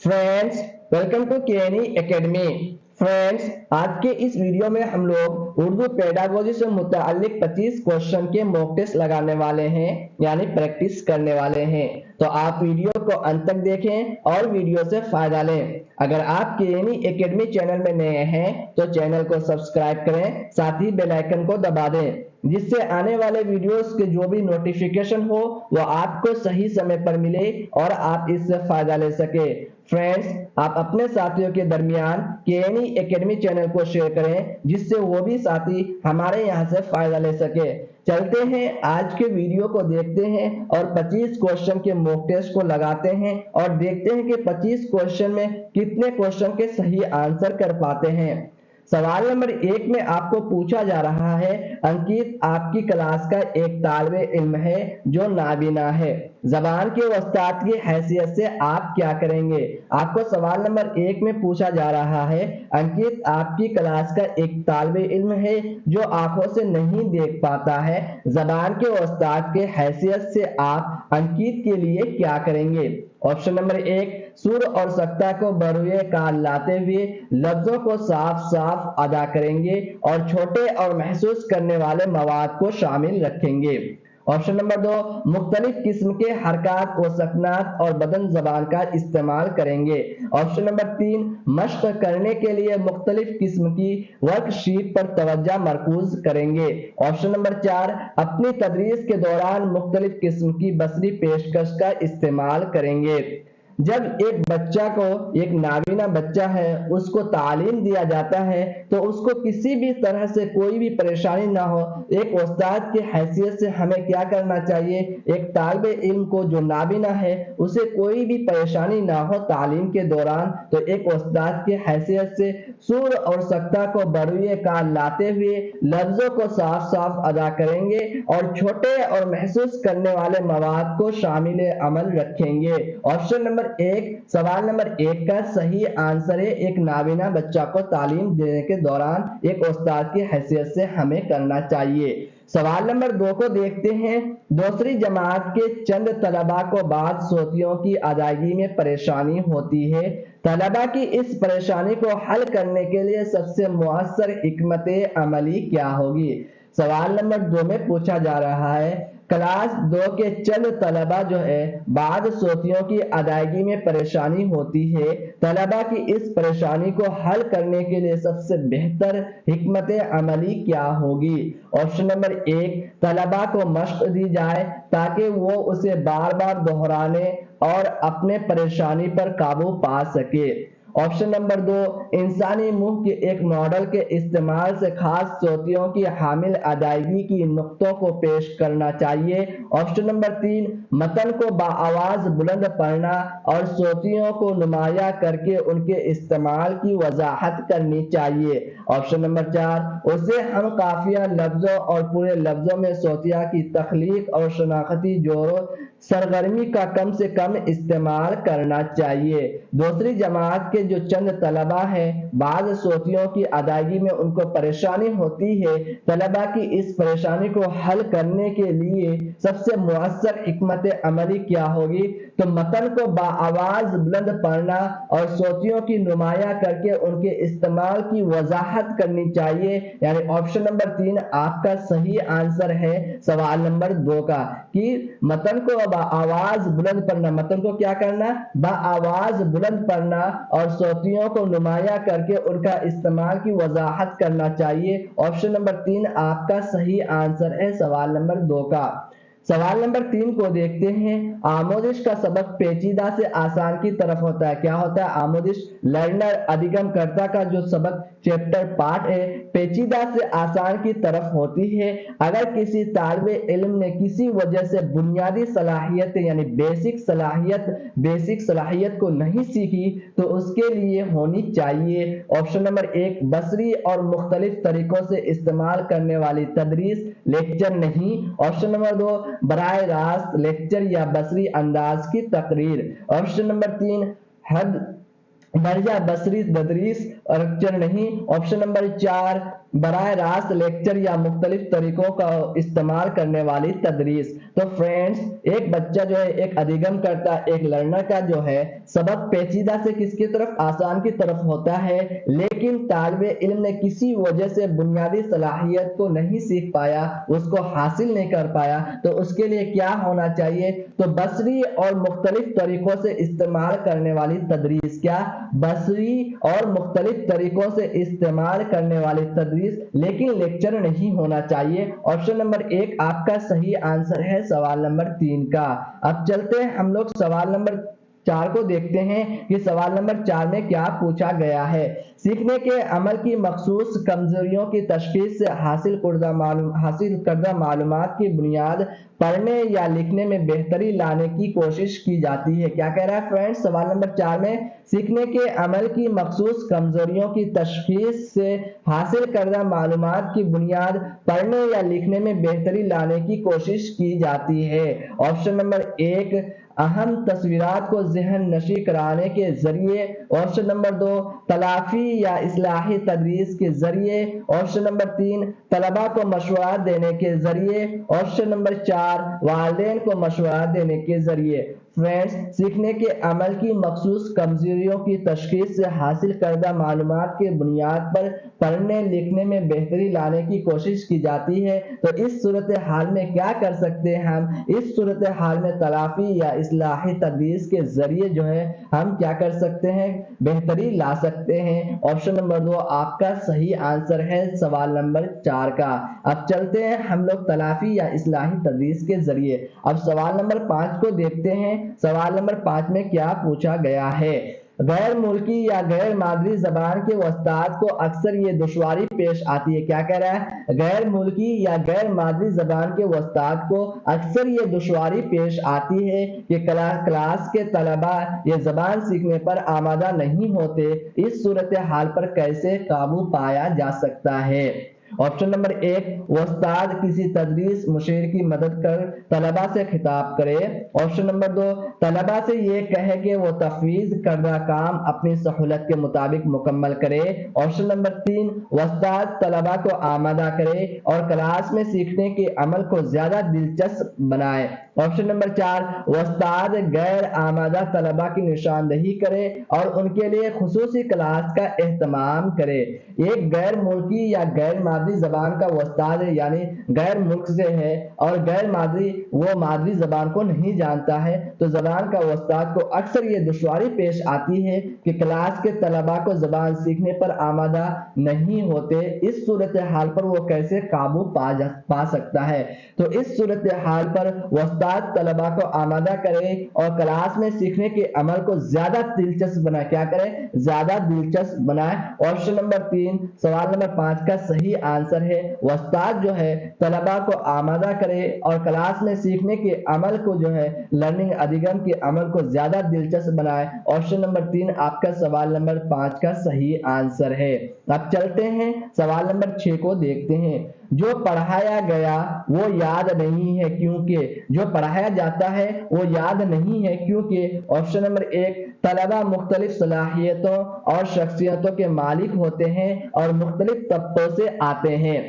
Friends, welcome to केनी academy. Friends, आज के इस वीडियो में हम लोग उर्दू पेडागोजी से मुतालिक 25 क्वेश्चन के मॉक टेस्ट लगाने वाले हैं, यानी प्रैक्टिस करने वाले हैं। तो आप वीडियो को अंत तक देखें और वीडियो से फायदा लें। अगर आप केनी एकेडमी चैनल में नए हैं तो चैनल को सब्सक्राइब करें, साथ ही बेल आइकन को दबा दें, जिससे आने वाले वीडियोस के जो भी नोटिफिकेशन हो वो आपको सही समय पर मिले और आप इससे फायदा ले सके। फ्रेंड्स, आप अपने साथियों के दरमियान केनी एकेडमी चैनल को शेयर करें, जिससे वो भी साथी हमारे यहाँ से फायदा ले सके। चलते हैं आज के वीडियो को देखते हैं और 25 क्वेश्चन के मॉक टेस्ट को लगाते हैं और देखते हैं कि 25 क्वेश्चन में कितने क्वेश्चन के सही आंसर कर पाते हैं। सवाल नंबर 1 में आपको पूछा जा रहा है, अंकित आपकी क्लास का एक तालिबे इल्म है जो नाबीना है, जबान के उस्ताद की हैसियत से आप क्या करेंगे। आपको सवाल नंबर 1 में पूछा जा रहा है, अंकित आपकी क्लास का एक तालिबे इल्म है जो आंखों से नहीं देख पाता है, जबान के उस्ताद के हैसियत से आप अंकित के लिए क्या करेंगे। ऑप्शन नंबर 1, सुर और सख्ता को बरुए कार लाते हुए लफ्जों को साफ साफ अदा करेंगे और छोटे और महसूस करने वाले मवाद को शामिल रखेंगे। ऑप्शन नंबर 2, मुख्तलिफ किस्म के हरकत व सकनात और बदन जबान का इस्तेमाल करेंगे। ऑप्शन नंबर 3, मश्क करने के लिए मुख्तलिफ किस्म की वर्कशीट पर तवज्जो मरकूज करेंगे। ऑप्शन नंबर 4, अपनी तदरीस के दौरान मुख्तलिफ किस्म की बसरी पेशकश का इस्तेमाल करेंगे। जब एक बच्चा को, एक नाबीना बच्चा है, उसको तालीम दिया जाता है तो उसको किसी भी तरह से कोई भी परेशानी ना हो, एक उस्ताद की हैसियत से हमें क्या करना चाहिए। एक तालिबे इल्म को जो नाबीना है उसे कोई भी परेशानी ना हो तालीम के दौरान, तो एक उस्ताद की हैसियत से सुर और सख्ता को बरुए कार लाते हुए लफ्जों को साफ साफ अदा करेंगे और छोटे और महसूस करने वाले मवाद को शामिल अमल रखेंगे। ऑप्शन नंबर 1, सवाल नंबर 1 का सही आंसर है, एक नाबीना बच्चा को तालीम देने के दौरान एक उस्ताद की हैसियत से हमें करना चाहिए। सवाल नंबर 2 को देखते हैं। दूसरी जमात के चंद तलबा को बाद सोतियों की अदायगी में परेशानी होती है, तलबा की इस परेशानी को हल करने के लिए सबसे मुअस्सर हिकमत अमली क्या होगी। सवाल नंबर 2 में पूछा जा रहा है, क्लास 2 के चंद तलबा जो है बाद सोतियों की अदायगी में परेशानी होती है, तलबा की इस परेशानी को हल करने के लिए सबसे बेहतर हिकमत अमली क्या होगी। ऑप्शन नंबर 1, तलबा को मश्क दी जाए ताकि वो उसे बार बार दोहराने और अपने परेशानी पर काबू पा सके। ऑप्शन नंबर 2, इंसानी मुंह के एक मॉडल के इस्तेमाल से खास सोतियों की हामिल अदायगी की नुक्तों को पेश करना चाहिए। ऑप्शन नंबर 3, मतन को बाआवाज बुलंद पढ़ना और सोतियों को नुमाया करके उनके इस्तेमाल की वजाहत करनी चाहिए। ऑप्शन नंबर 4, उसे हम काफिया लफ्जों और पूरे लफ्जों में सोतिया की तख्लीक और शनाख्ती जोरों सरगर्मी का कम से कम इस्तेमाल करना चाहिए। दूसरी जमात के जो चंद तलबा हैं, बाद सोतियों की अदायगी में उनको परेशानी होती है, तलबा की इस परेशानी को हल करने के लिए सबसे मुअस्सर हिकमत अमली क्या होगी, तो मतन को बाआवाज बुलंद पढ़ना और सोतियों की नुमाया करके उनके इस्तेमाल की वजाहत करनी चाहिए। यानी ऑप्शन नंबर 3 आपका सही आंसर है सवाल नंबर 2 का, कि मतन को बाआवाज बुलंद पढ़ना, मतन को क्या करना, बाआवाज बुलंद पढ़ना और सोतियों को नुमाया करके उनका इस्तेमाल की वजाहत करना चाहिए। ऑप्शन नंबर 3 आपका सही आंसर है सवाल नंबर 2 का। सवाल नंबर 3 को देखते हैं। आमोदिश का सबक पेचीदा से आसान की तरफ होता है। क्या होता है आमोदिश? लर्नर, अधिगम कर्ता का जो सबक चैप्टर पार्ट है, पेचीदा से आसान की तरफ होती है। अगर किसी तालिबे इल्म ने किसी वजह से बुनियादी सलाहियत यानी बेसिक सलाहियत को नहीं सीखी तो उसके लिए होनी चाहिए। ऑप्शन नंबर 1, बसरी और मुख्तलिफ तरीकों से इस्तेमाल करने वाली तदरीस, लेक्चर नहीं। ऑप्शन नंबर 2, बराह रास्त लेक्चर या बसरी अंदाज की तकरीर। ऑप्शन नंबर 3, हद दर्जा बसरी तदरीस और लेक्चर नहीं। ऑप्शन नंबर 4, براہ راست لیکچر یا مختلف طریقوں کا استعمال کرنے والی تدریس۔ تو فرینڈز ایک بچہ جو ہے ایک ادھیگم کرتا ایک لرنر کا جو ہے سبق پیچیدہ سے کس کی طرف آسان کی طرف ہوتا ہے، لیکن طالب علم نے کسی وجہ سے بنیادی صلاحیت کو نہیں سیکھ پایا، اس کو حاصل نہیں کر پایا، تو اس کے لیے کیا ہونا چاہیے؟ تو بصری اور مختلف طریقوں سے استعمال کرنے والی تدریس۔ کیا؟ بصری اور مختلف طریقوں سے استعمال کرنے والی تدریس، لیکن لیکچر نہیں ہونا چاہیے۔ آپشن نمبر 1 آپ کا صحیح آنسر ہے سوال نمبر 3 کا۔ اب چلتے ہیں ہم لوگ سوال نمبر 4 کو دیکھتے ہیں کہ سوال نمبر 4 میں کیا پوچھا گیا ہے۔ سیکھنے کے عمل کی مخصوص کمزوریوں کی تشخیص سے حاصل کردہ معلومات کی بنیاد پڑھنے یا لکھنے میں بہتری لانے کی کوشش کی جاتی ہے۔ کیا کہہ رہا ہے فرینڈ سوال نمبر 4 میں؟ سیکھنے کے عمل کی مخصوص کمزوریوں کی تشخیص سے حاصل کردہ معلومات کی بنیاد پڑھنے یا لکھنے میں بہتری لانے کی کوشش کی جاتی ہے۔ آپشن نمبر 1 اہم تصویرات کو ذہن نشیں کرانے کے ذریعے، آپشن نمبر 2 تلافی یا اصلاحی تدریس کے ذریعے، آپشن نمبر 3 طلباء کو مشورہ دینے کے ذریعے، آپشن نمبر 4 والدین کو مشورہ دینے کے ذریعے۔ فرینڈز سیکھنے کے عمل کی مخصوص کمزوریوں کی تشخیص سے حاصل کردہ معلومات کی بنیاد پر پڑھنے لکھنے میں بہتری لانے کی کوشش کی جاتی ہے، تو اس صورتحال میں کیا کر سکتے ہیں ہم؟ اس صورتحال میں تلافی یا اصلاحی تدریس کے ذریعے جو ہے ہم کیا کر سکتے ہیں؟ بہتری لا سکتے ہیں۔ آپشن نمبر 2 آپ کا صحیح آنسر ہے سوال نمبر 4 کا۔ اب چلتے ہیں ہم لوگ تلافی یا اصلاحی تدریس کے ذریعے۔ اب سوال نمبر 5 کو دیکھتے ہیں۔ سوال نمبر 5 میں کیا پوچھا گیا ہے؟ غیر ملکی یا غیر مادری زبان کے استاد کو اکثر یہ دشواری پیش آتی ہے۔ کیا کہہ رہا ہے؟ غیر ملکی یا غیر مادری زبان کے استاد کو اکثر یہ دشواری پیش آتی ہے کہ کلاس کے طلباء یہ زبان سیکھنے پر آمادہ نہیں ہوتے، اس صورتحال پر کیسے قابو پایا جا سکتا ہے؟ آپشن نمبر 1 استاد کسی تدریس مشیر کی مدد کر طلباء سے خطاب کرے، آپشن نمبر 2 طلباء سے یہ کہے کہ وہ تفویض کردہ کام اپنی سہولت کے مطابق مکمل کرے، آپشن نمبر 3 استاد طلباء کو آمادہ کرے اور کلاس میں سیکھنے کے عمل کو زیادہ دلچسپ بنائے، آپشن نمبر 4 استاد غیر آمادہ طلباء کی نشاندہی کرے اور ان کے لیے خصوصی کلاس کا اہتمام کرے۔ ایک غیر ملکی یا غیر مادری زبان کا استاد ہے، یعنی غیر ملک سے ہے اور غیر مادری وہ مادری زبان کو نہیں جانتا ہے، تو زبان کا استاد کو اکثر یہ دشواری پیش آتی ہے کہ کلاس کے طلباء کو زبان سیکھنے پر آمادہ نہیں ہوتے، اس صورتحال پر وہ کیسے قابو پا سکتا ہے؟ تو اس صورتحال پر استاد طلباء کو آمادہ کرے اور کلاس میں سیکھنے کے عمل کو زیادہ دلچسپ بنائے۔ کیا کرے؟ زیادہ دلچسپ بنائے۔ آپشن نمبر 3 سوال نمبر 5 کا صحیح آنسر ہے استاد جو ہے طلباء کو آمادہ کرے اور کلاس میں سیکھنے کے عمل کو جو ہے لرننگ ادھیگم کے عمل کو زیادہ دلچسپ بنائے۔ آپشن نمبر 3 آپ کا سوال نمبر 5 کا صحیح آنسر ہے۔ اب چلتے ہیں سوال نمبر 6 کو دیکھتے ہیں۔ جو پڑھایا گیا وہ یاد نہیں ہے کیونکہ، جو پڑھایا جاتا ہے وہ یاد نہیں ہے کیونکہ، آپشن نمبر 1 طلباء مختلف صلاحیتوں اور شخصیتوں کے مالک ہوتے ہیں اور مختلف طبقوں سے آتے ہیں،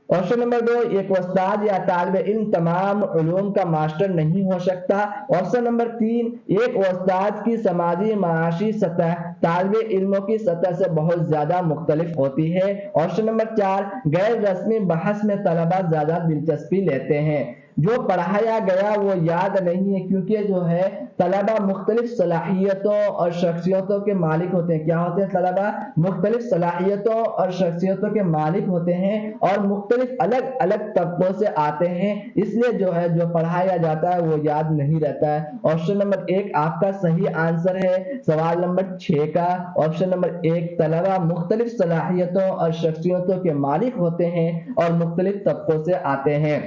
آپشن نمبر 2 ایک استاد یا طالب علم تمام علوم کا ماسٹر نہیں ہو سکتا، آپشن نمبر 3 ایک استاد کی سماجی معاشی سطح طالب علموں کی سطح سے بہت زیادہ مختلف ہوتی ہے، آپشن نمبر 4 غیر رسمی بحث میں طلباء زیادہ دلچسپی لیتے ہیں۔ جو پڑھایا گیا وہ یاد نہیں ہے کیونکہ جو ہے طلباء مختلف صلاحیتوں اور شخصیتوں کے مالک ہوتے ہیں۔ کیا ہوتے ہیں؟ طلباء مختلف صلاحیتوں اور شخصیتوں کے مالک ہوتے ہیں اور مختلف الگ الگ طبقوں سے آتے ہیں، اس لیے جو ہے جو پڑھایا جاتا ہے وہ یاد نہیں رہتا ہے۔ آپشن نمبر 1 آپ کا صحیح آنسر ہے سوال نمبر 6 کا۔ آپشن نمبر 1 طلباء مختلف صلاحیتوں اور شخصیتوں کے مالک ہوتے ہیں اور مختلف طبقوں سے آتے ہیں۔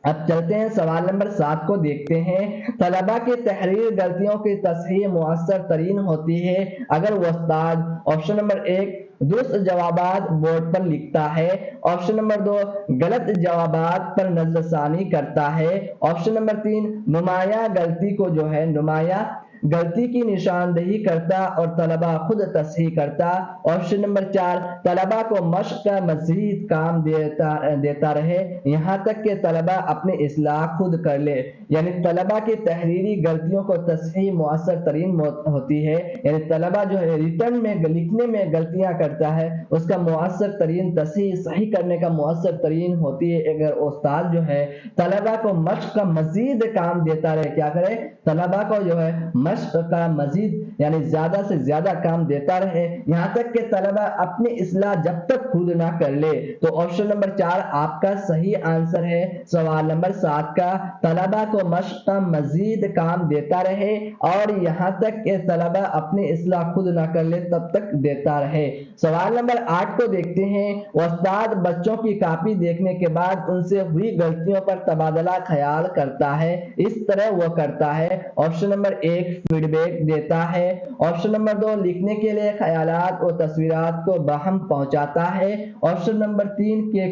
اب چلتے ہیں سوال نمبر 7 کو دیکھتے ہیں۔ طلباء کی تحریر غلطیوں کی تصحیح مؤثر ترین ہوتی ہے اگر وہ استاد، آپشن نمبر 1 درست جوابات بورڈ پر لکھتا ہے، آپشن نمبر 2 غلط جوابات پر نظر ثانی کرتا ہے، آپشن نمبر 3 نمایاں غلطی کو جو ہے نمایاں गलती की निशानदेही करता और तलबा खुद तसहीह करता। ऑप्शन नंबर 4, तलबा को मश्क का मजीद काम देता रहे यहाँ तक कि तलबा अपनी इस्लाह खुद कर ले। यानी तलबा की तहरीरी गलतियों को तसहीह मुअस्सर तरीन होती है। यानी तलबा जो है रिटर्न में लिखने में गलतियां करता है, उसका मुअस्सर तरीन तसहीह सही करने का मुअस्सर तरीन होती है अगर उस्ताद जो है तलबा को मश्क का मजीद काम देता रहे। क्या करे? तलबा को जो है मश्क का मजीद यानी ज्यादा से ज्यादा काम देता रहे यहाँ तक कि तलबा अपनी इस्लाह जब तक खुद ना कर ले। तो ऑप्शन नंबर 4 आपका सही आंसर है सवाल नंबर 7 का, तलबा को मश्क का मजीद काम देता रहे और यहाँ तक कि तलबा अपनी इस्लाह खुद ना कर ले तब तक देता रहे। सवाल नंबर 8 को देखते हैं। उस्ताद बच्चों की कॉपी देखने के बाद उनसे हुई गलतियों पर तबादला ख्याल करता है, इस तरह वो करता है। ऑप्शन नंबर 1 फीडबैक देता है। ऑप्शन नंबर 2 लिखने के लिए ख्यालात और तस्वीरात को बाहम पहुंचाता है। ऑप्शन नंबर 3 के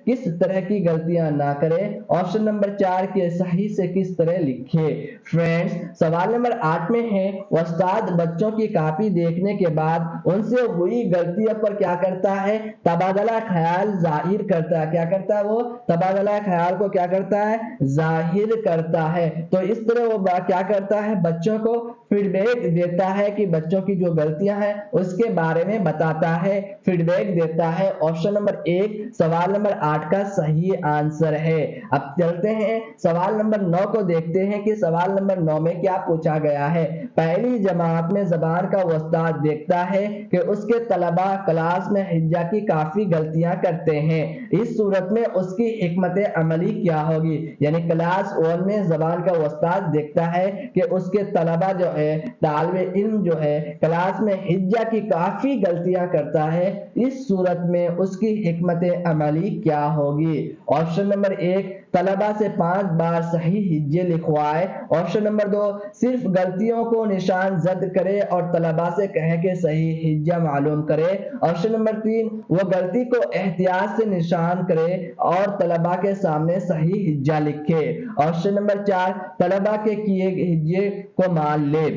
किस तरह की गलतियां ना करे। ऑप्शन नंबर 4 के सही से किस तरह लिखे। फ्रेंड्स सवाल नंबर 8 में है उस्ताद बच्चों की कॉपी देखने के बाद उनसे हुई गलतियों पर क्या करता है? तबादला ख्याल जाहिर करता है। क्या करता है? वो तबादला ख्याल को क्या करता है? जाहिर करता है। तो इस तरह वो क्या करता है? बच्चों को फीडबैक देता है कि बच्चों की जो गलतियां हैं उसके बारे में बताता है, फीडबैक देता है। ऑप्शन नंबर 1 सवाल नंबर 8 का सही आंसर है। अब चलते हैं सवाल नंबर 9 को देखते हैं कि सवाल नंबर 9 में क्या पूछा गया है। पहली जमात में ज़बान का उस्ताद देखता है कि उसके तलबा क्लास में हिज्जा की काफी गलतियां करते हैं, इस सूरत में उसकी हिकमत अमली क्या होगी। यानी क्लास 1 में ज़बान का उस्ताद देखता है कि उसके तलबा जो है तालिबे इल्म जो है क्लास में हिज्जा की काफी गलतियां करता है, इस सूरत में उसकी हिकमत अमली क्या होगी। ऑप्शन नंबर 1 तलबा से 5 बार सही हिज्जे लिखवाए। ऑप्शन नंबर 2 सिर्फ गलतियों को निशान जद करे और तलबा से कहे कि सही हिज्जा मालूम करे। ऑप्शन नंबर 3 वो गलती को एहतियात से निशान करे और तलबा के सामने सही हिज्जा लिखे। ऑप्शन नंबर 4 तलबा के किए हिज्जे को मान ले।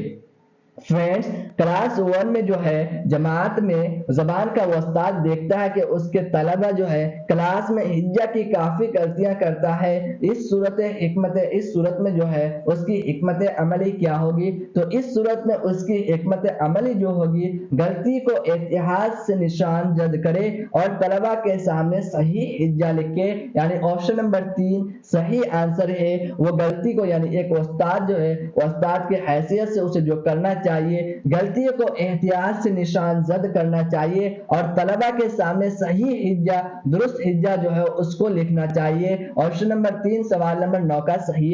फ्रेंड्स क्लास 1 में जो है जमात में ज़बान का उस्ताद देखता है कि उसके तलबा जो है क्लास में हिज्जा की काफी गलतियां करता है, इस सूरत में जो है उसकी हिकमत अमली क्या होगी। तो इस सूरत में उसकी हिकमत अमली जो होगी गलती को एहतियात से निशान जद करे और तलबा के सामने सही हिज्जा लिखे। यानी ऑप्शन नंबर 3 सही आंसर है। वो गलती को यानी एक उस्ताद जो है उस्ताद की हैसियत से उसे जो करना चाहिए गलतियों को एहतियात से निशान जद करना चाहिए और तलबा के सामने सही हिज्जा दुरुस्त हिज्जा जो है उसको लिखना चाहिए। ऑप्शन नंबर 3 सवाल नंबर 9 का सही।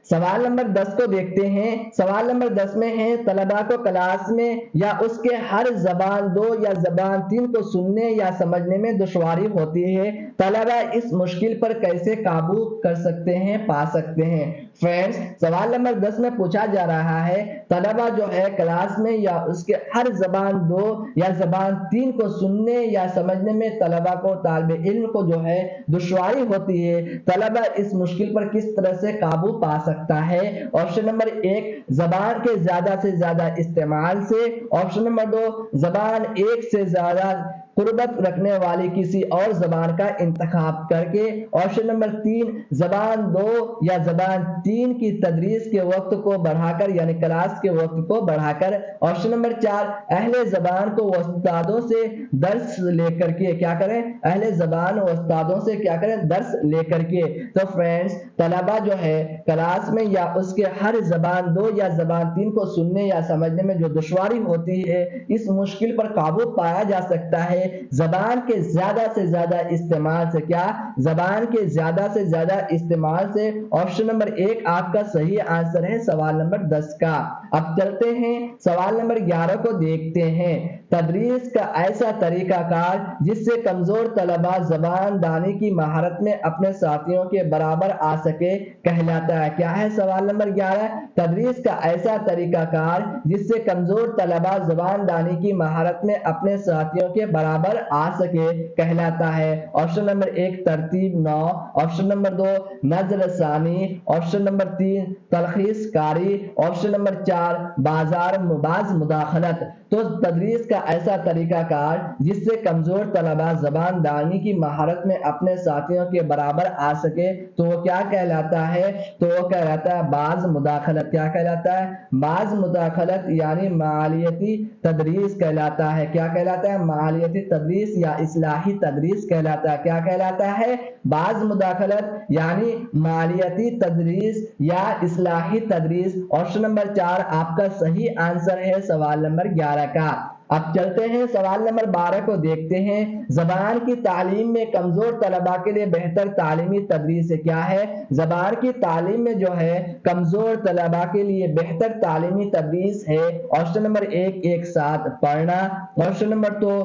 सवाल नंबर 10 को देखते हैं। सवाल नंबर 10 में है तलबा को क्लास में या उसके हर ज़बान 2 या ज़बान 3 को सुनने या समझने में दुश्वारी होती है, तलबा इस मुश्किल पर कैसे काबू कर सकते हैं, पा सकते हैं। फ्रेंड्स सवाल नंबर 10 में पूछा जा रहा है तलबा जो है क्लास में या उसके हर ज़बान 2 या ज़बान 3 को सुनने या समझने में तलबा को तालिबे इल्म को जो है दुश्वारी होती है, तलबा इस मुश्किल पर किस तरह से काबू पा सकता है। ऑप्शन नंबर 1 ज़बान के ज्यादा से ज्यादा इस्तेमाल से। ऑप्शन नंबर 2 ज़बान एक से ज्यादा कुर्बत रखने वाली किसी और ज़बान का इंतखाब करके। ऑप्शन नंबर 3 ज़बान 2 या ज़बान 3 की तदरीस के वक्त को बढ़ाकर यानी क्लास के वक्त को बढ़ाकर। ऑप्शन नंबर 4 अहले ज़बान को उस्तादों से दर्स लेकर के क्या करें, अहले ज़बान उस्तादों से क्या करें, दर्स लेकर के। तो फ्रेंड्स तलबा जो है क्लास में या उसके हर ज़बान 2 या ज़बान 3 को सुनने या समझने में जो दुश्वारी होती है, इस मुश्किल पर काबू पाया जा सकता है ज़बान के ज्यादा से ज्यादा इस्तेमाल से। क्या? ज़बान के ज्यादा से ज्यादा इस्तेमाल से। ऑप्शन नंबर 1 आपका सही आंसर है सवाल नंबर 10 का। अब चलते हैं सवाल नंबर 11 को देखते हैं। तदरीस का ऐसा तरीकाकार जिससे कमजोर तलबा ज़बान दानी की महारत में अपने साथियों के बराबर आ सके कहलाता है। क्या है सवाल नंबर 11? तदरीस का ऐसा तरीकाकार जिससे कमजोर तलबा ज़बान दानी की महारत में अपने साथियों के बराबर बराबर आ सके कहलाता है। ऑप्शन नंबर 1 तरतीब नौ, ऑप्शन नंबर 2 नजर सानी, ऑप्शन नंबर 3 तलखीस कारी, ऑप्शन नंबर 4 बाज मुदाखलत। तो तदरीस का ऐसा तरीकाकार जिससे कमजोर तलबा जबान दानी की महारत में अपने साथियों के बराबर आ सके तो वो क्या कहलाता है? तो वो कहलाता है बाज मुदाखलत। क्या कहलाता है? बाज मुदाखलत यानी मालियती तदरीस कहलाता है। क्या कहलाता है? मालियती तदरीस या इस्लाही तदरीस कहलाता है। क्या कहलाता है? बाज मुदाखलत यानी मालियती तदरीस या इस्लाही तदरीस। ऑप्शन नंबर 4 आपका सही आंसर है सवाल नंबर 11 का। अब चलते हैं सवाल नंबर 12 को देखते हैं। जबान की तालीम में कमजोर तलबा के लिए बेहतर तालीमी तदरीस क्या है? जबान की तालीम में जो है कमजोर तलबा के लिए बेहतर तालीमी तदरीस है। ऑप्शन नंबर 1 एक साथ पढ़ना, ऑप्शन नंबर 2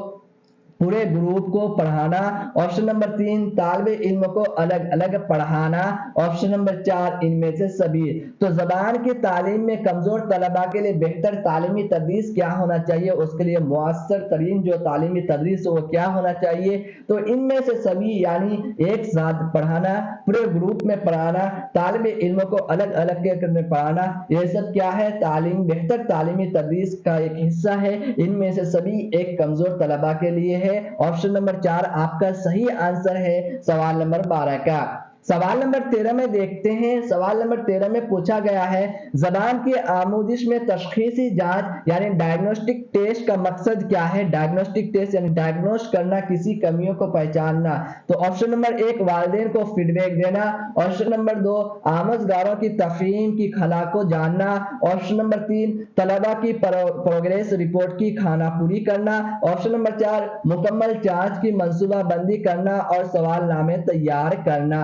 पूरे ग्रुप को पढ़ाना, ऑप्शन नंबर 3 तालिबे इल्म को अलग अलग पढ़ाना, ऑप्शन नंबर 4 इनमें से सभी। तो जबान की तालीम में कमजोर तलबा के लिए बेहतर तालीमी तदरीस क्या होना चाहिए? उसके लिए मुअस्सर तरीन जो तालीमी तदरीस वो क्या होना चाहिए? तो इनमें से सभी यानी एक साथ पढ़ाना, पूरे ग्रुप में पढ़ाना, तालिबे इल्म को अलग अलग करके पढ़ाना, ये सब क्या है? तालीम बेहतर तालीमी तदरीस का एक हिस्सा है। इनमें से सभी एक कमजोर तलबा के लिए है। ऑप्शन नंबर 4 आपका सही आंसर है सवाल नंबर 12 का। सवाल नंबर 13 में देखते हैं। सवाल नंबर 13 में पूछा गया है जबान की आमूदिश में तशखीसी जांच यानी डायग्नोस्टिक टेस्ट का मकसद क्या है? डायग्नोस्टिक टेस्ट यानी डायग्नोस करना, किसी कमियों को पहचानना। तो ऑप्शन नंबर 1 वालिदैन को फीडबैक देना, ऑप्शन नंबर 2 आमोजगारों की तफहीम की खला को जानना, ऑप्शन नंबर 3 तलबा की प्रोग्रेस रिपोर्ट की खानापूरी करना, ऑप्शन नंबर 4 मुकम्मल जांच की मंसूबा बंदी करना और सवालनामे तैयार करना।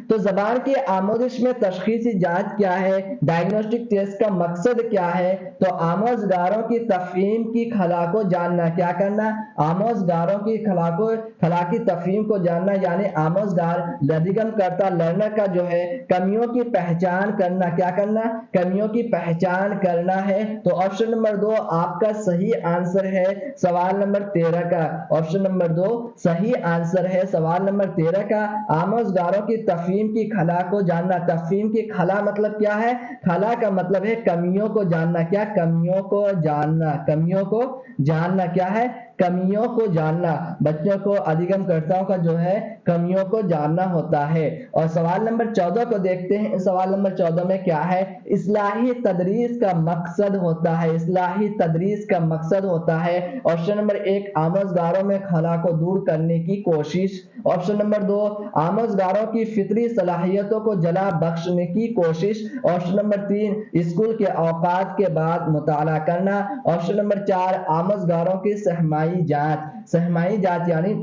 तो जबान की आमोदिश में तशखीसी जांच क्या है? डायग्नोस्टिक टेस्ट का मकसद क्या है? तो आमोजगारों की तफहीम की खला को जानना। क्या करना? आमोजगारों की खला की तफहीम को जानना यानी आमोजगार अधिगम करता लर्नर का जो है कमियों की पहचान करना। क्या करना? कमियों की पहचान करना है। तो ऑप्शन नंबर 2 आपका सही आंसर है सवाल नंबर 13 का। ऑप्शन नंबर 2 सही आंसर है सवाल नंबर 13 का। आमोजगारों की तफहीम की खला को जानना। तफहीम की खला मतलब क्या है? खला का मतलब है कमियों को जानना। क्या? कमियों को जानना। कमियों को जानना क्या है? कमियों को जानना। बच्चों को अधिगमकर्ताओं का जो है कमियों को जानना होता है। और सवाल नंबर 14 को देखते हैं। सवाल नंबर 14 में क्या है? इस्लाही तदरीस का मकसद होता है। इस्लाही तदरीस का मकसद होता है ऑप्शन नंबर 1 आमोजगारों में खला को दूर करने की कोशिश, ऑप्शन नंबर 2 आमोजगारों की फितरी सलाहियतों को जला बख्शने की कोशिश, ऑप्शन नंबर 3 स्कूल के औकात के बाद मुताला करना, ऑप्शन नंबर 4 आमोजगारों की सहमाई जांच यानी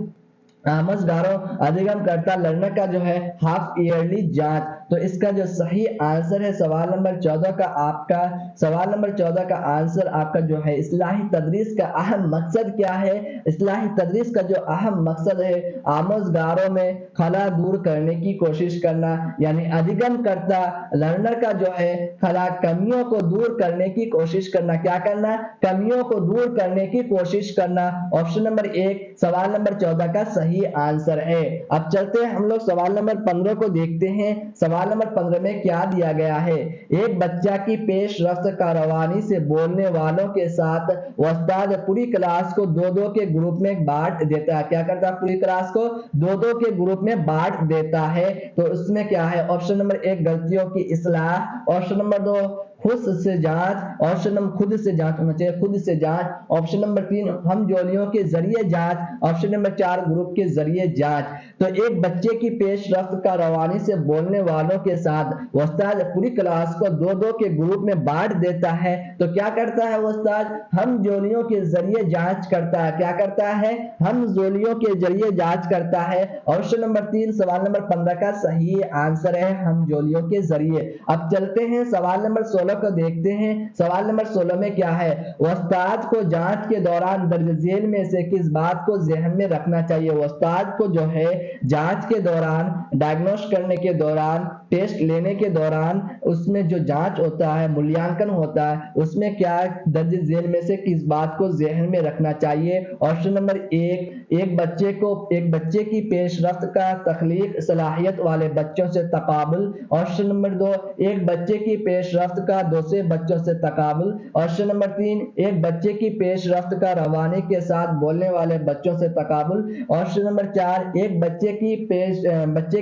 आमोजगारों अधिगमकर्ता लर्नर का जो है हाफ ईयरली जांच। तो इसका जो सही आंसर है सवाल नंबर 14 का आपका सवाल नंबर 14 का आंसर आपका जो है इस्लाही तदरीस का अहम मकसद क्या है? इस्लाही तदरीस का जो अहम मकसद है आमोजगारों में खला दूर करने की कोशिश करना यानी अधिगमकर्ता लर्नर का जो है खला कमियों को दूर करने की कोशिश करना। क्या करना? कमियों को दूर करने की कोशिश करना। ऑप्शन नंबर 1 सवाल नंबर 14 का सही आंसर है। अब चलते हैं हम लोग सवाल नंबर 15 को देखते हैं। सवाल नंबर 15 में क्या दिया गया है? एक बच्चा की पेश रफ्त का रवानी से बोलने वालों के साथ उस्ताद पूरी क्लास को दो दो के ग्रुप में बांट देता है। क्या करता है? पूरी क्लास को दो दो के ग्रुप में बांट देता है। तो उसमें क्या है? ऑप्शन नंबर 1 गलतियों की इस्लाह, ऑप्शन नंबर 2 खुद से जांच, ऑप्शन नंबर खुद से जांच होना चाहिए, खुद से जांच, ऑप्शन नंबर 3 हम जोलियों के जरिए जांच, ऑप्शन नंबर 4 ग्रुप के जरिए जांच। तो एक बच्चे की पेश रफ्त का रवानी से बोलने वालों के साथ उस्ताद पूरी क्लास को दो दो के ग्रुप में बांट देता है। तो क्या करता है उस्ताद? हम जोलियों के जरिए जांच करता है। क्या करता है? हम जोलियों के जरिए जांच करता है। ऑप्शन नंबर 3 सवाल नंबर 15 का सही आंसर है हम जोलियों के जरिए। अब चलते हैं सवाल नंबर 16 को देखते हैं। सवाल नंबर 16 में क्या है? उस्ताद को जांच के दौरान दर्ज झेल में से किस बात को ज़हन में रखना चाहिए? उस्ताद को जो है जांच के दौरान, डायग्नोस करने के दौरान, टेस्ट लेने के दौरान उसमें जो जांच होता है, मूल्यांकन होता है, उसमें क्या दर्ज झेल में से किस बात को ज़हन में रखना चाहिए? ऑप्शन नंबर 1 एक बच्चे की पेशरफ्त का तख्लीक सलाहियत वाले बच्चों से तकाबुल। ऑप्शन नंबर 2, एक बच्चे की पेशरफ्त का दूसरे बच्चों से तकाबुल। ऑप्शन नंबर 3, एक बच्चे की पेशरफ्त का रवानी के साथ बोलने वाले बच्चों से तकाबुल। ऑप्शन नंबर 4, एक बच्चे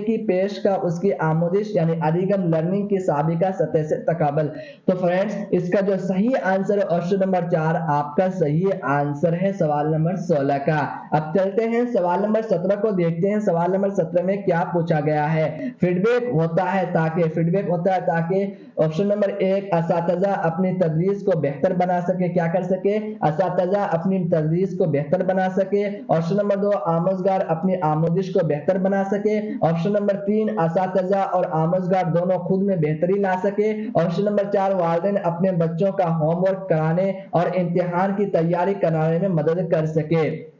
की पेश का उसकी आमोदिश यानी अधिगम लर्निंग की साबिका सतह से तकाबुल। तो फ्रेंड्स, इसका जो सही आंसर है ऑप्शन नंबर 4 आपका सही आंसर है सवाल नंबर 16 का। अब चलते हैं सवाल नंबर 17 को देखते हैं। सवाल नंबर 17 में क्या पूछा गया है। फीडबैक होता है ताकि ऑप्शन नंबर 1, असातिज़ा अपनी तदरीस को बेहतर बना सके। क्या कर सके? असातिज़ा अपनी तदरीस को बेहतर बना सके। ऑप्शन नंबर 2, आमोजगार अपनी आमोदिश को बेहतर बना सके। ऑप्शन नंबर 3, असातिज़ा और आमोजगार दोनों खुद में बेहतरी ला सके। ऑप्शन नंबर 4, वालिदैन अपने बच्चों का होमवर्क कराने और इम्तिहान की तैयारी कराने में मदद कर सके।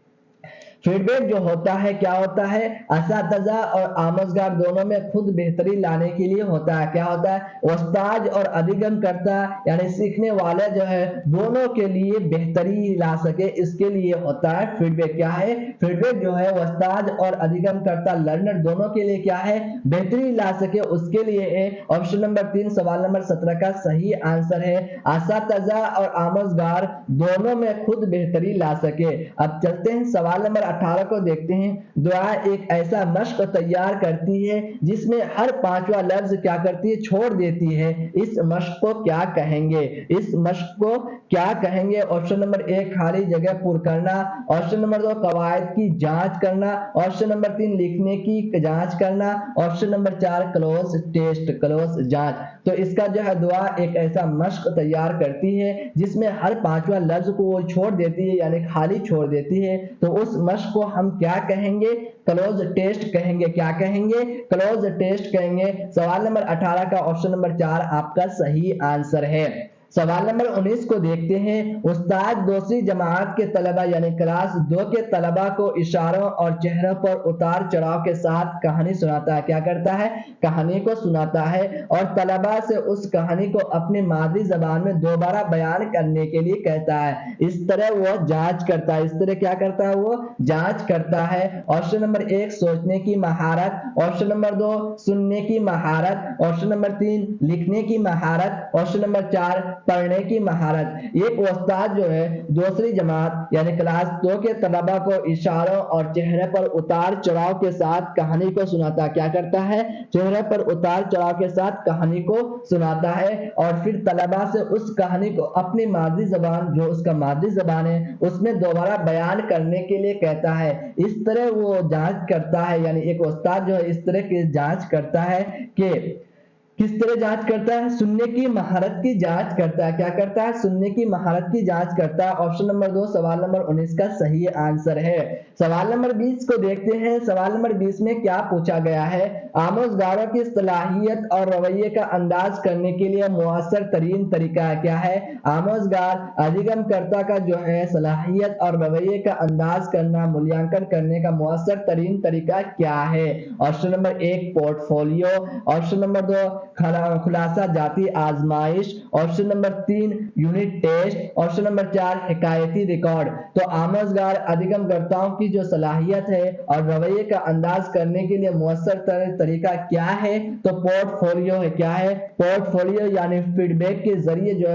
फीडबैक जो होता है क्या होता है? असातिज़ा और आमोजगार दोनों में खुद बेहतरी लाने के लिए होता है। क्या होता है? उस्ताद और अधिगम करता यानी सीखने वाले जो है दोनों के लिए बेहतरी ला सके, इसके लिए होता है फीडबैक। क्या है? फीडबैक जो है उस्ताद और अधिगम करता लर्नर दोनों के लिए क्या है? बेहतरी ला सके, उसके लिए है। ऑप्शन नंबर 3 सवाल नंबर 17 का सही आंसर है। असातिज़ा और आमोजगार दोनों में खुद बेहतरी ला सके। अब चलते हैं सवाल नंबर 18 को देखते हैं। दुआ एक ऐसा मश्क तैयार करती है जिसमें हर पांचवा लफ्ज क्या करती है? छोड़ देती है। इस मश्क को क्या कहेंगे? इस मश्क को क्या कहेंगे? ऑप्शन नंबर 1, खाली जगह पुर करना। ऑप्शन नंबर 2, कवायद की जांच करना। ऑप्शन नंबर 3, लिखने की जांच करना। ऑप्शन नंबर 4, क्लोज जांच। तो इसका जो है दुआ एक ऐसा मश्क तैयार करती है जिसमें हर पांचवा लफ्ज को वो छोड़ देती है यानी खाली छोड़ देती है। तो उस मश्क को हम क्या कहेंगे? क्लोज टेस्ट कहेंगे। क्या कहेंगे? क्लोज टेस्ट कहेंगे। सवाल नंबर 18 का ऑप्शन नंबर 4 आपका सही आंसर है। सवाल नंबर 19 को देखते हैं। उस्ताद दूसरी जमात के तलबा यानी क्लास 2 के तलबा को इशारों और चेहरों पर उतार चढ़ाव के साथ कहानी सुनाता है। क्या करता है? कहानी को सुनाता है और तलबा से उस कहानी को अपनी मादरी जबान में दोबारा बयान करने के लिए कहता है। इस तरह वो जांच करता है। इस तरह क्या करता है? वो जांच करता है। ऑप्शन नंबर 1, सोचने की महारत। ऑप्शन नंबर 2, सुनने की महारत। ऑप्शन नंबर 3, लिखने की महारत। ऑप्शन नंबर 4, पढ़ने की महारत। एक उस्ताद जो है दूसरी जमात यानी क्लास 2 के तलबा को इशारों और चेहरे पर उतार चढ़ाव के साथ कहानी को सुनाता है। क्या करता है? चेहरे पर उतार चढ़ाव के साथ कहानी को सुनाता है और फिर तलबा से उस कहानी को अपनी मादरी जबान, जो उसका मादरी जबान है, उसमें दोबारा बयान करने के लिए कहता है। इस तरह वो जांच करता है यानी एक उस्ताद जो है इस तरह की जांच करता है कि किस तरह जांच करता है? सुनने की महारत की जांच करता है। क्या करता है? सुनने की महारत की जांच करता है। ऑप्शन नंबर 2 सवाल नंबर 19 का सही आंसर है। सवाल नंबर 20 को देखते हैं। सवाल नंबर 20 में क्या पूछा गया है? आमोजगारों की सलाहियत और रवैये का अंदाज करने के लिए मुअस्सर तरीन तरीका क्या है? आमोजगार अधिगम कर्ता का जो है सलाहियत और रवैये का अंदाज करना, मूल्यांकन करने का मुअस्सर तरीन तरीका क्या है? Option number 1, portfolio. Option number 2, खुलासा जाती आजमाइश। Option number 3, unit test. Option number 4, हिकायती रिकॉर्ड। तो आमोजगार अधिगमकर्ताओं की जो सलाहियत है और रवैये का अंदाज करने के लिए मुअस्सर तरीका क्या है? तो पोर्टफोलियो है। क्या है? पोर्टफोलियो यानी फीडबैक के जरिए जो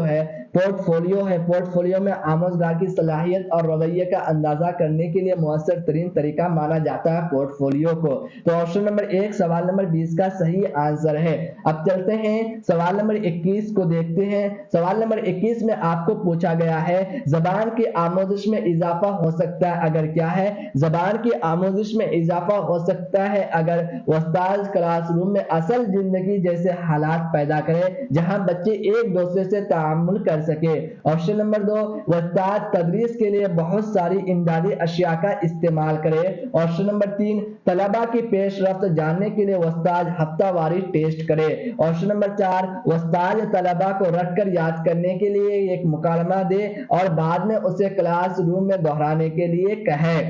है पोर्टफोलियो में आमोजगार की सलाहियत और रवैये का अंदाजा करने के लिए मुअस्सर तरीन तरीका माना जाता है पोर्टफोलियो को। तो ऑप्शन नंबर 1 सवाल नंबर 20 का सही आंसर है। अब चलते हैं सवाल नंबर 21 को देखते हैं। सवाल नंबर 21 में आपको पूछा गया है जबान की आमोजिश में इजाफा हो सकता है अगर क्या है? जबान की आमोजिश में इजाफा हो सकता है अगर उस्ताद क्लासरूम में असल जिंदगी जैसे हालात पैदा करे जहां बच्चे एक दूसरे से ताअम्मुल कर सके। ऑप्शन नंबर 2, उस्ताद तदरीस के लिए बहुत सारी इमदादी अशिया का इस्तेमाल करे। ऑप्शन नंबर 3, तलबा की पेश रफ्त जानने के लिए उस्ताद हफ्तावारी टेस्ट करे। ऑप्शन नंबर 4, उस्ताद तलबा को रट कर याद करने के लिए एक मुकालमा दे और बाद में उसे क्लास रूम में दोहराने के लिए कहे।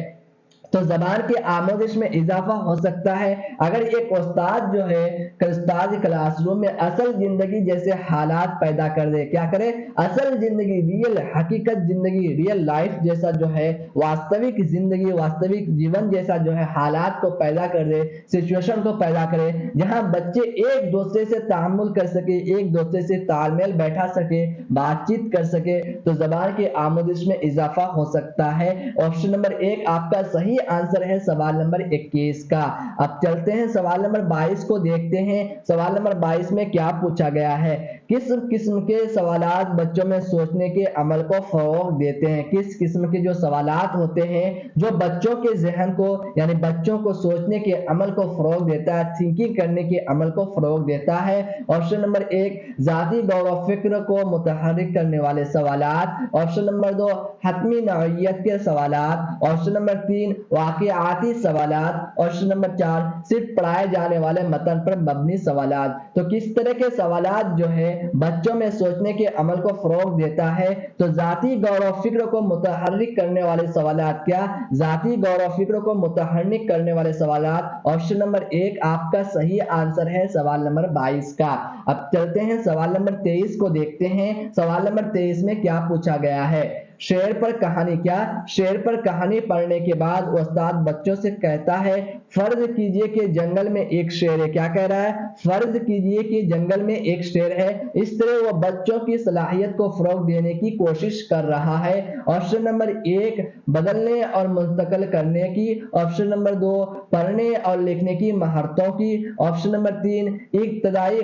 तो ज़बान की आमोदिश में इजाफा हो सकता है अगर एक उस्ताद जो है उस्ताद क्लासरूम में असल जिंदगी जैसे हालात पैदा कर दे। क्या करे? असल जिंदगी, रियल हकीकत जिंदगी, रियल लाइफ जैसा जो है वास्तविक जिंदगी, वास्तविक जीवन जैसा जो है हालात को पैदा कर दे, सिचुएशन को पैदा करे जहां बच्चे एक दूसरे से तामुल कर सके, एक दूसरे से तालमेल बैठा सके, बातचीत कर सके, तो ज़बान की आमोदिश में इजाफा हो सकता है। ऑप्शन नंबर 1 आपका सही आंसर है सवाल नंबर 21 का। अब चलते हैं सवाल नंबर 22 को देखते हैं। सवाल नंबर 22 में क्या पूछा गया है? किस किस्म के सवालात बच्चों में सोचने के अमल को फरोग देते हैं? किस किस्म के जो सवालात होते हैं जो बच्चों के जहन को यानी बच्चों को सोचने के अमल को फरोग देता है, थिंकिंग करने के अमल को फरोग देता है? ऑप्शन नंबर 1 जाती गौर व फिक्र को मुतहर्रिक करने वाले सवालात। ऑप्शन नंबर 2 हतमी नौइयत के सवालात। ऑप्शन नंबर 3 वाक़िआती सवालात। ऑप्शन नंबर 4 सिर्फ पढ़ाए जाने वाले मतन पर मबनी सवालात। तो किस तरह के सवालात जो है बच्चों में सोचने के अमल को फरोग देता है? तो जाती गौर व फिक्र को मुतहर्रिक करने वाले सवालात। क्या? जाती गौर व फिक्र को मुतहर्रिक करने वाले सवालात। ऑप्शन नंबर 1 आपका सही आंसर है सवाल नंबर 22 का। अब चलते हैं सवाल नंबर 23 को देखते हैं। सवाल नंबर 23 में क्या पूछा गया है? शेर पर कहानी। क्या? शेर पर कहानी पढ़ने के बाद उस्ताद बच्चों से कहता है फर्ज कीजिए कि जंगल में एक शेर है। क्या कह रहा है? फर्ज कीजिए कि जंगल में एक शेर है। इस तरह वो बच्चों की सलाहियत को फरोग देने की कोशिश कर रहा है। ऑप्शन नंबर 1 बदलने और मुंतकिल करने की। ऑप्शन नंबर 2 पढ़ने और लिखने की महारतों की। ऑप्शन नंबर 3 इब्तदाई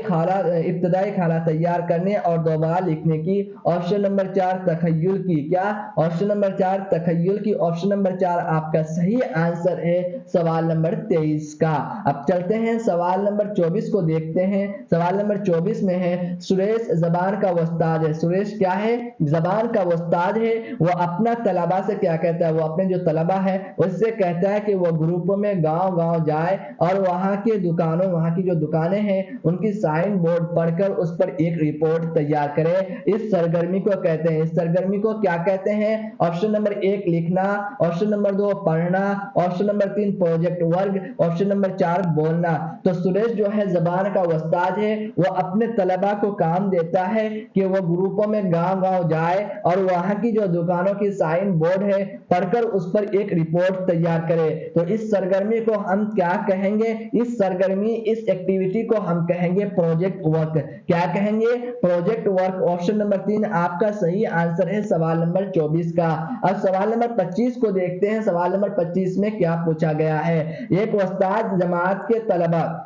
खाला तैयार करने और दोबारा लिखने की। ऑप्शन नंबर 4 तखय्युल की। क्या? ऑप्शन नंबर 4 तखय्युल की। ऑप्शन नंबर 4 आपका सही आंसर है सवाल नंबर 23 का। अब चलते हैं सवाल नंबर 24 को देखते हैं। सवाल नंबर 24 में है सुरेश ज़बान का उस्ताद है। सुरेश क्या है? ज़बान का उस्ताद है। वो अपना तलबा से क्या कहता है? वो अपने जो तलबा है उससे कहता है कि वो ग्रुपों में गांव-गांव जाए और वहां के दुकानों, वहां की जो दुकानें हैं उनकी साइन बोर्ड पढ़कर उस पर एक रिपोर्ट तैयार करे। इस सरगर्मी को कहते हैं, इस सरगर्मी को क्या कहते हैं? ऑप्शन नंबर 1 लिखना। ऑप्शन नंबर 2 पढ़ना। Option number 3 project work. Option number 4 बोलना। तो सुरेश जो है ज़बान का उस्ताद है, वो अपने तलबा को काम देता है कि वो ग्रुपों में गांव-गांव जाए और वहां की जो दुकानों की साइन बोर्ड है पढ़कर उस पर एक रिपोर्ट तैयार करे। तो इस सरगर्मी को हम क्या कहेंगे? इस सरगर्मी, इस एक्टिविटी को हम कहेंगे प्रोजेक्ट वर्क। क्या कहेंगे? Project work. ऑप्शन नंबर 3 आपका सही आंसर है सवाल नंबर 24 का। अब सवाल नंबर 25 को देखते हैं। सवाल नंबर 25 में क्या पूछा गया है? एक उस्ताद जमात के तलबा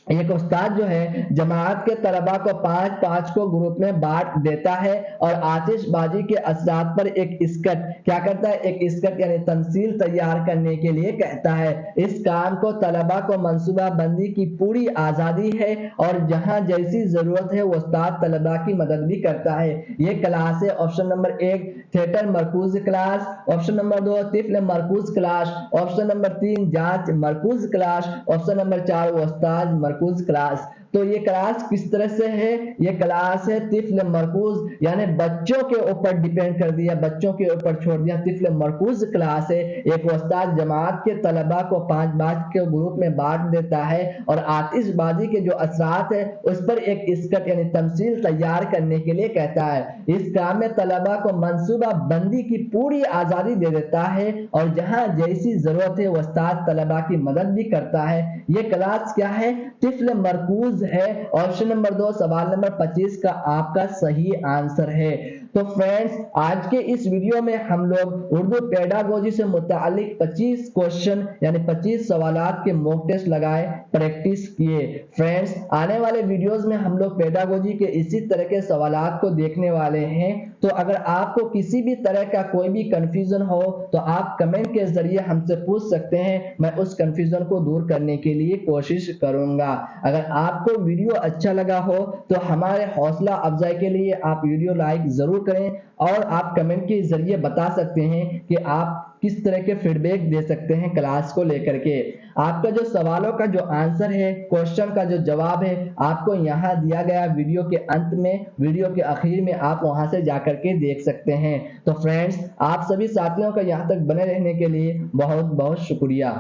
एक उस्ताद जो है जमात के तलबा को 5-5 को ग्रुप में बांट देता है और आतिशबाजी के असरात पर एक स्कट क्या करता है? एक स्कट यानी तमसील तैयार करने के लिए कहता है। इस काम को तलबा को मंसूबा बंदी की पूरी आज़ादी है और जहां जैसी जरूरत है उस्ताद तलबा की मदद भी करता है। ये क्लास है। ऑप्शन नंबर 1 थिएटर मरकूज क्लास। ऑप्शन नंबर 2 तिफल मरकूज क्लास। ऑप्शन नंबर 3 जांच मरकूज क्लास। ऑप्शन नंबर 4 उस्ताद मरकूज क्लास। तो ये क्लास किस तरह से है? ये क्लास है तिफल मरकूज, यानी बच्चों के ऊपर डिपेंड कर दिया, बच्चों के ऊपर छोड़ दिया। तिफल मरकूज क्लास है। एक उस्ताद जमात के तलबा को 5-5 के ग्रुप में बांट देता है और आतिशबाजी के जो असरात है उस पर एक स्कट यानी तमसील तैयार करने के लिए कहता है। इस काम में तलबा को मंसूबा बंदी की पूरी आज़ादी दे देता है और जहां जैसी जरूरत है उस्ताद तलबा की मदद भी करता है। ये क्लास क्या है? तिफल मरकूज है। ऑप्शन नंबर 2 सवाल नंबर 25 का आपका सही आंसर है। तो फ्रेंड्स आज के इस वीडियो में हम लोग उर्दू पेडागोजी से मुतालिक 25 क्वेश्चन यानी 25 सवालात के मॉक टेस्ट लगाए, प्रैक्टिस किए। फ्रेंड्स आने वाले वीडियोस में हम लोग पेडागोजी के इसी तरह के सवालात को देखने वाले हैं। तो अगर आपको किसी भी तरह का कोई भी कंफ्यूजन हो तो आप कमेंट के जरिए हमसे पूछ सकते हैं, मैं उस कंफ्यूजन को दूर करने के लिए कोशिश करूंगा। अगर आपको वीडियो अच्छा लगा हो तो हमारे हौसला अफजाई के लिए आप वीडियो लाइक जरूर करें और आप कमेंट के जरिए बता सकते हैं कि आप किस तरह के फीडबैक दे सकते हैं क्लास को लेकर के। आपका जो सवालों का जो आंसर है, क्वेश्चन का जो जवाब है, आपको यहाँ दिया गया वीडियो के अंत में, वीडियो के आखिर में आप वहां से जाकर के देख सकते हैं। तो फ्रेंड्स, आप सभी साथियों का यहाँ तक बने रहने के लिए बहुत बहुत शुक्रिया।